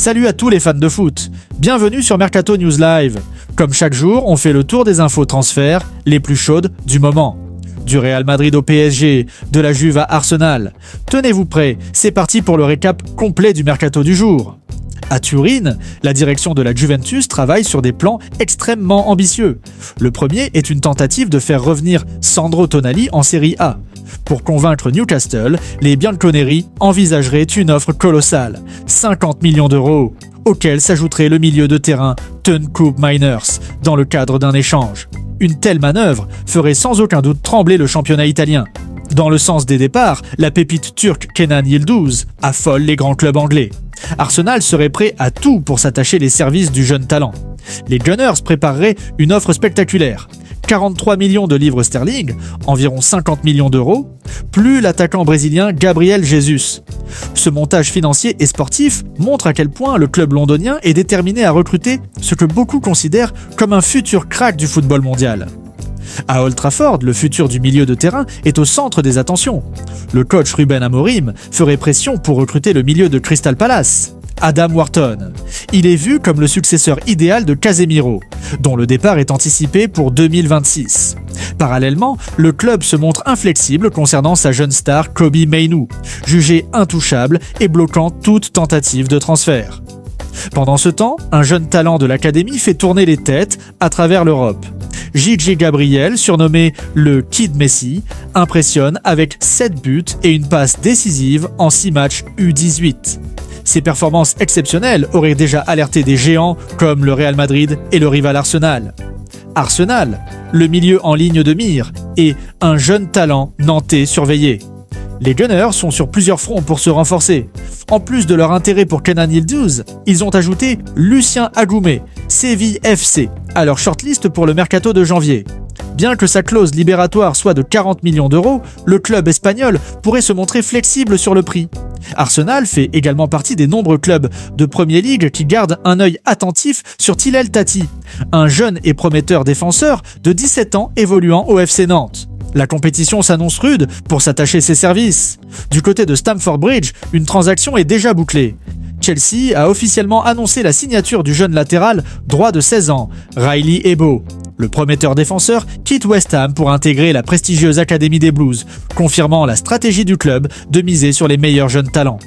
Salut à tous les fans de foot, bienvenue sur Mercato News Live. Comme chaque jour, on fait le tour des infos transferts les plus chaudes du moment. Du Real Madrid au PSG, de la Juve à Arsenal. Tenez-vous prêts, c'est parti pour le récap complet du Mercato du jour. À Turin, la direction de la Juventus travaille sur des plans extrêmement ambitieux. Le premier est une tentative de faire revenir Sandro Tonali en Serie A. Pour convaincre Newcastle, les Bianconeri envisageraient une offre colossale, 50 millions d'euros, auquel s'ajouterait le milieu de terrain Turncoup Miners, dans le cadre d'un échange. Une telle manœuvre ferait sans aucun doute trembler le championnat italien. Dans le sens des départs, la pépite turque Kenan Yıldız affole les grands clubs anglais. Arsenal serait prêt à tout pour s'attacher les services du jeune talent. Les Gunners prépareraient une offre spectaculaire. 43 millions de livres sterling, environ 50 millions d'euros, plus l'attaquant brésilien Gabriel Jesus. Ce montage financier et sportif montre à quel point le club londonien est déterminé à recruter ce que beaucoup considèrent comme un futur crack du football mondial. À Old Trafford, le futur du milieu de terrain est au centre des attentions. Le coach Ruben Amorim ferait pression pour recruter le milieu de Crystal Palace, Adam Wharton. Il est vu comme le successeur idéal de Casemiro, dont le départ est anticipé pour 2026. Parallèlement, le club se montre inflexible concernant sa jeune star Kobbie Mainoo, jugé intouchable et bloquant toute tentative de transfert. Pendant ce temps, un jeune talent de l'académie fait tourner les têtes à travers l'Europe. Gigi Gabriel, surnommé le Kid Messi, impressionne avec 7 buts et une passe décisive en 6 matchs U18. Ces performances exceptionnelles auraient déjà alerté des géants comme le Real Madrid et le rival Arsenal. Arsenal, le milieu en ligne de mire, et un jeune talent nantais surveillé. Les Gunners sont sur plusieurs fronts pour se renforcer. En plus de leur intérêt pour Kenan Yıldız, ils ont ajouté Lucien Agoumé, Séville FC, à leur shortlist pour le mercato de janvier. Bien que sa clause libératoire soit de 40 millions d'euros, le club espagnol pourrait se montrer flexible sur le prix. Arsenal fait également partie des nombreux clubs de Premier League qui gardent un œil attentif sur Tilel Tati, un jeune et prometteur défenseur de 17 ans évoluant au FC Nantes. La compétition s'annonce rude pour s'attacher ses services. Du côté de Stamford Bridge, une transaction est déjà bouclée. Chelsea a officiellement annoncé la signature du jeune latéral droit de 16 ans, Riley Ebo. Le prometteur défenseur quitte West Ham pour intégrer la prestigieuse Académie des Blues, confirmant la stratégie du club de miser sur les meilleurs jeunes talents.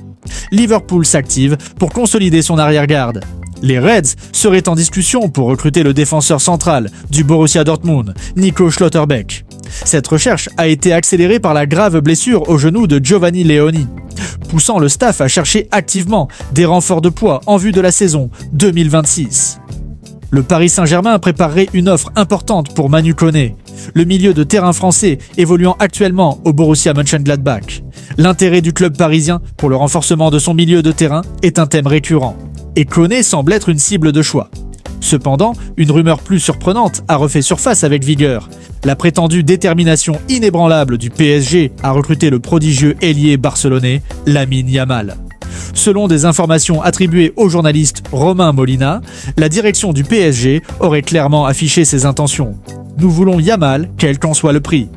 Liverpool s'active pour consolider son arrière-garde. Les Reds seraient en discussion pour recruter le défenseur central du Borussia Dortmund, Nico Schlotterbeck. Cette recherche a été accélérée par la grave blessure au genou de Giovanni Leoni, poussant le staff à chercher activement des renforts de poids en vue de la saison 2026. Le Paris Saint-Germain préparerait une offre importante pour Manu Koné, le milieu de terrain français évoluant actuellement au Borussia Mönchengladbach. L'intérêt du club parisien pour le renforcement de son milieu de terrain est un thème récurrent, et Koné semble être une cible de choix. Cependant, une rumeur plus surprenante a refait surface avec vigueur. La prétendue détermination inébranlable du PSG à recruter le prodigieux ailier barcelonais Lamine Yamal. Selon des informations attribuées au journaliste Romain Molina, la direction du PSG aurait clairement affiché ses intentions. Nous voulons Yamal, quel qu'en soit le prix.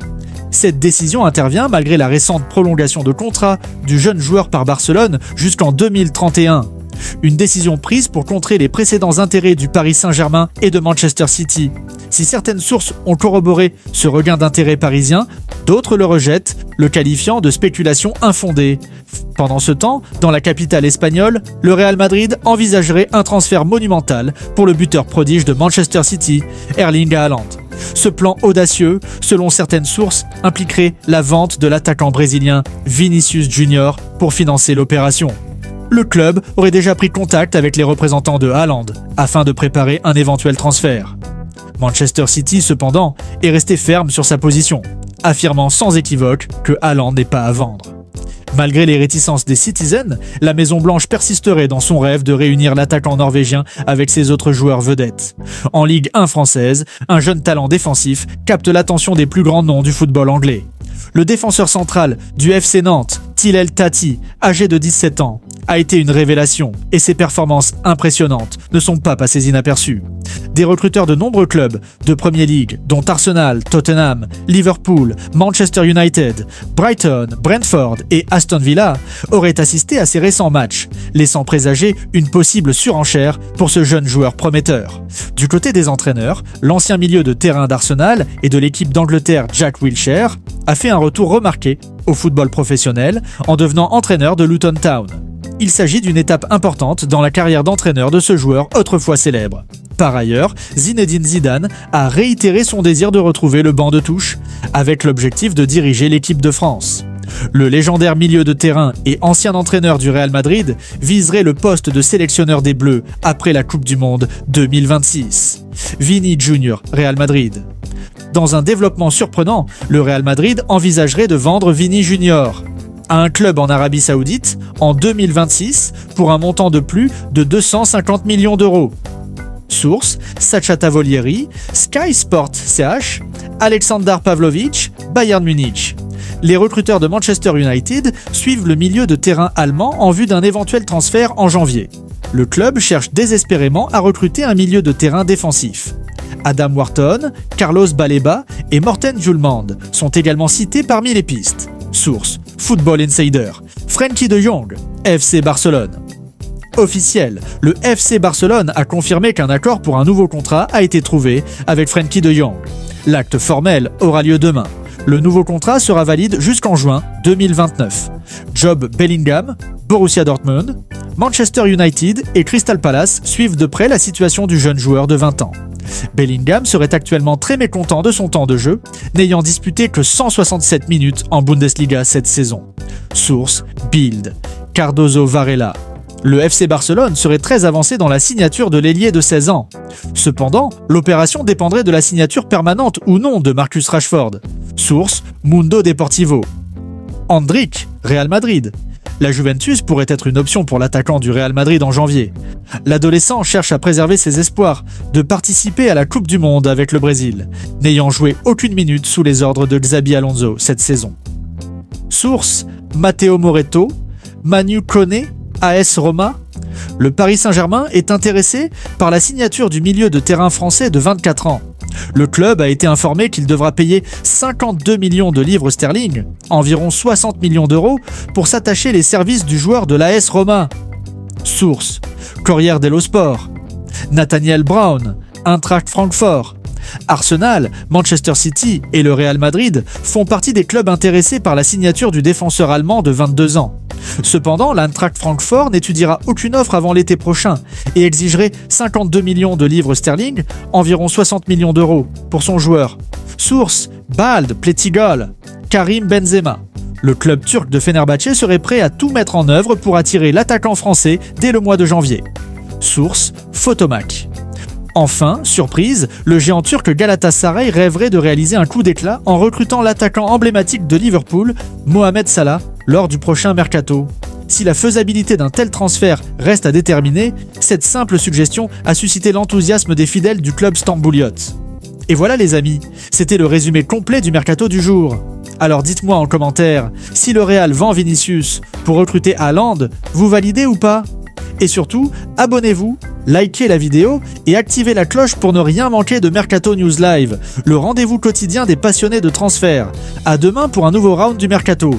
Cette décision intervient malgré la récente prolongation de contrat du jeune joueur par Barcelone jusqu'en 2031. Une décision prise pour contrer les précédents intérêts du Paris Saint-Germain et de Manchester City. Si certaines sources ont corroboré ce regain d'intérêt parisien, d'autres le rejettent, le qualifiant de spéculation infondée. Pendant ce temps, dans la capitale espagnole, le Real Madrid envisagerait un transfert monumental pour le buteur prodige de Manchester City, Erling Haaland. Ce plan audacieux, selon certaines sources, impliquerait la vente de l'attaquant brésilien Vinicius Junior pour financer l'opération. Le club aurait déjà pris contact avec les représentants de Haaland afin de préparer un éventuel transfert. Manchester City, cependant, est resté ferme sur sa position, affirmant sans équivoque que Haaland n'est pas à vendre. Malgré les réticences des Citizens, la Maison-Blanche persisterait dans son rêve de réunir l'attaquant norvégien avec ses autres joueurs vedettes. En Ligue 1 française, un jeune talent défensif capte l'attention des plus grands noms du football anglais. Le défenseur central du FC Nantes, Tilel Tati, âgé de 17 ans, a été une révélation et ses performances impressionnantes ne sont pas passées inaperçues. Des recruteurs de nombreux clubs de Premier League, dont Arsenal, Tottenham, Liverpool, Manchester United, Brighton, Brentford et Aston Villa, auraient assisté à ces récents matchs, laissant présager une possible surenchère pour ce jeune joueur prometteur. Du côté des entraîneurs, l'ancien milieu de terrain d'Arsenal et de l'équipe d'Angleterre Jack Wilshere a fait un retour remarqué au football professionnel en devenant entraîneur de Luton Town. Il s'agit d'une étape importante dans la carrière d'entraîneur de ce joueur autrefois célèbre. Par ailleurs, Zinedine Zidane a réitéré son désir de retrouver le banc de touche, avec l'objectif de diriger l'équipe de France. Le légendaire milieu de terrain et ancien entraîneur du Real Madrid viserait le poste de sélectionneur des Bleus après la Coupe du Monde 2026. Vini Junior, Real Madrid. Dans un développement surprenant, le Real Madrid envisagerait de vendre Vini Junior à un club en Arabie Saoudite en 2026 pour un montant de plus de 250 millions d'euros. Source, Sacha Tavolieri, Sky Sport CH, Aleksandar Pavlovic, Bayern Munich. Les recruteurs de Manchester United suivent le milieu de terrain allemand en vue d'un éventuel transfert en janvier. Le club cherche désespérément à recruter un milieu de terrain défensif. Adam Wharton, Carlos Baleba et Morten Hjulmand sont également cités parmi les pistes. Source, Football Insider, Frenkie de Jong, FC Barcelone. Officiel, le FC Barcelone a confirmé qu'un accord pour un nouveau contrat a été trouvé avec Frenkie de Jong. L'acte formel aura lieu demain. Le nouveau contrat sera valide jusqu'en juin 2029. Job Bellingham, Borussia Dortmund, Manchester United et Crystal Palace suivent de près la situation du jeune joueur de 20 ans. Bellingham serait actuellement très mécontent de son temps de jeu, n'ayant disputé que 167 minutes en Bundesliga cette saison. Source, Bild, Cardozo Varela. Le FC Barcelone serait très avancé dans la signature de l'ailier de 16 ans. Cependant, l'opération dépendrait de la signature permanente ou non de Marcus Rashford. Source, Mundo Deportivo. Endrick, Real Madrid. La Juventus pourrait être une option pour l'attaquant du Real Madrid en janvier. L'adolescent cherche à préserver ses espoirs de participer à la Coupe du Monde avec le Brésil, n'ayant joué aucune minute sous les ordres de Xabi Alonso cette saison. Source, Matteo Moretto, Manu Kone, AS Roma. Le Paris Saint-Germain est intéressé par la signature du milieu de terrain français de 24 ans. Le club a été informé qu'il devra payer 52 millions de livres sterling, environ 60 millions d'euros, pour s'attacher les services du joueur de l'AS Roma. Source, Corriere dello Sport. Nathaniel Brown, Eintracht Francfort. Arsenal, Manchester City et le Real Madrid font partie des clubs intéressés par la signature du défenseur allemand de 22 ans. Cependant, l'Eintracht Francfort n'étudiera aucune offre avant l'été prochain et exigerait 52 millions de livres sterling, environ 60 millions d'euros, pour son joueur. Source, Bald, Plettigol, Karim Benzema. Le club turc de Fenerbahçe serait prêt à tout mettre en œuvre pour attirer l'attaquant français dès le mois de janvier. Source, Photomac. Enfin, surprise, le géant turc Galatasaray rêverait de réaliser un coup d'éclat en recrutant l'attaquant emblématique de Liverpool, Mohamed Salah, lors du prochain mercato. Si la faisabilité d'un tel transfert reste à déterminer, cette simple suggestion a suscité l'enthousiasme des fidèles du club stambouliote. Et voilà les amis, c'était le résumé complet du mercato du jour. Alors dites-moi en commentaire, si le Real vend Vinicius pour recruter Haaland, vous validez ou pas ? Et surtout, abonnez-vous, likez la vidéo et activez la cloche pour ne rien manquer de Mercato News Live, le rendez-vous quotidien des passionnés de transfert. À demain pour un nouveau round du Mercato.